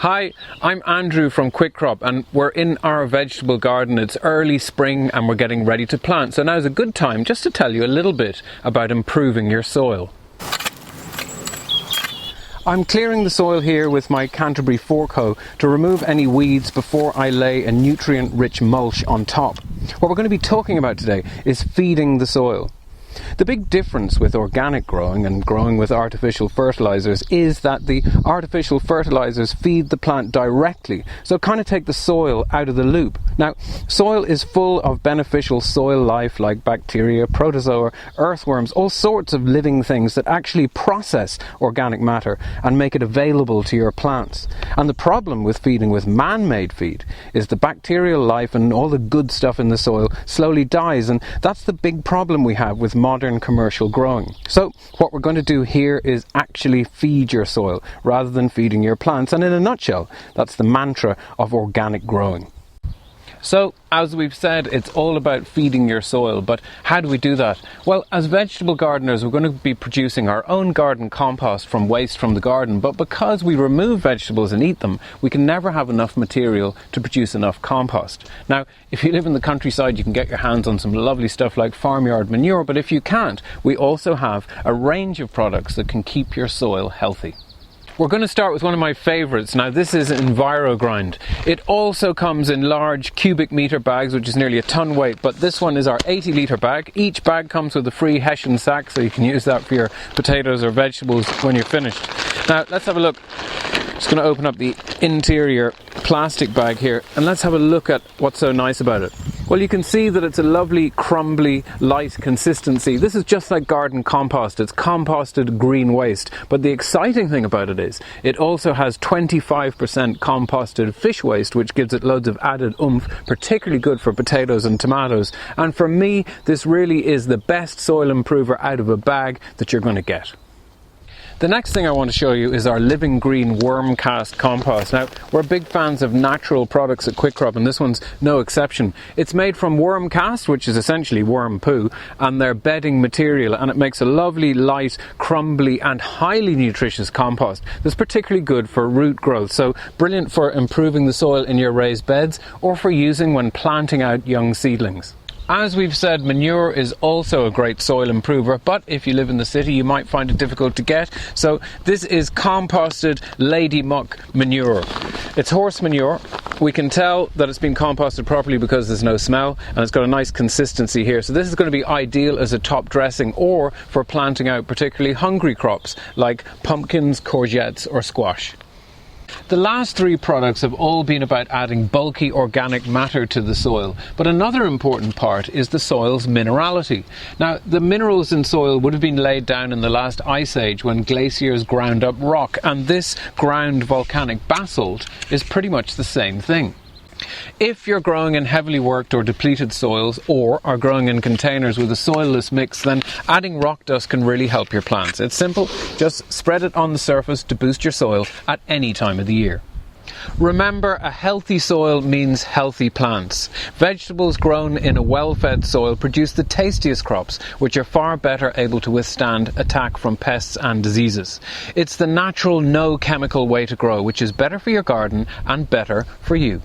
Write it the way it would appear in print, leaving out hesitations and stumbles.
Hi, I'm Andrew from Quick Crop and we're in our vegetable garden. It's early spring and we're getting ready to plant. So now's a good time just to tell you a little bit about improving your soil. I'm clearing the soil here with my Canterbury fork hoe to remove any weeds before I lay a nutrient-rich mulch on top. What we're going to be talking about today is feeding the soil. The big difference with organic growing and growing with artificial fertilizers is that the artificial fertilizers feed the plant directly, so kind of take the soil out of the loop. Now, soil is full of beneficial soil life like bacteria, protozoa, earthworms, all sorts of living things that actually process organic matter and make it available to your plants. And the problem with feeding with man-made feed is the bacterial life and all the good stuff in the soil slowly dies, and that's the big problem we have with modern commercial growing. So what we're going to do here is actually feed your soil rather than feeding your plants, and in a nutshell that's the mantra of organic growing. So, as we've said, it's all about feeding your soil, but how do we do that? Well, as vegetable gardeners, we're going to be producing our own garden compost from waste from the garden, but because we remove vegetables and eat them, we can never have enough material to produce enough compost. Now, if you live in the countryside, you can get your hands on some lovely stuff like farmyard manure, but if you can't, we also have a range of products that can keep your soil healthy. We're going to start with one of my favourites. Now, this is EnviroGrind. It also comes in large cubic metre bags, which is nearly a ton weight, but this one is our 80 litre bag. Each bag comes with a free Hessian sack, so you can use that for your potatoes or vegetables when you're finished. Now, let's have a look. Just going to open up the interior plastic bag here, and let's have a look at what's so nice about it. Well, you can see that it's a lovely, crumbly, light consistency. This is just like garden compost. It's composted green waste. But the exciting thing about it is it also has 25% composted fish waste, which gives it loads of added oomph, particularly good for potatoes and tomatoes. And for me, this really is the best soil improver out of a bag that you're going to get. The next thing I want to show you is our Living Green worm cast compost. Now, we're big fans of natural products at Quick Crop, and this one's no exception. It's made from worm cast, which is essentially worm poo, and their bedding material, and it makes a lovely, light, crumbly and highly nutritious compost that's particularly good for root growth. So brilliant for improving the soil in your raised beds or for using when planting out young seedlings. As we've said, manure is also a great soil improver, but if you live in the city you might find it difficult to get. So this is composted lady muck manure. It's horse manure. We can tell that it's been composted properly because there's no smell, and it's got a nice consistency here. So this is going to be ideal as a top dressing or for planting out particularly hungry crops like pumpkins, courgettes or squash. The last three products have all been about adding bulky organic matter to the soil, but another important part is the soil's minerality. Now, the minerals in soil would have been laid down in the last ice age when glaciers ground up rock, and this ground volcanic basalt is pretty much the same thing. If you're growing in heavily worked or depleted soils, or are growing in containers with a soilless mix, then adding rock dust can really help your plants. It's simple, just spread it on the surface to boost your soil at any time of the year. Remember, a healthy soil means healthy plants. Vegetables grown in a well-fed soil produce the tastiest crops, which are far better able to withstand attack from pests and diseases. It's the natural, no chemical way to grow, which is better for your garden and better for you.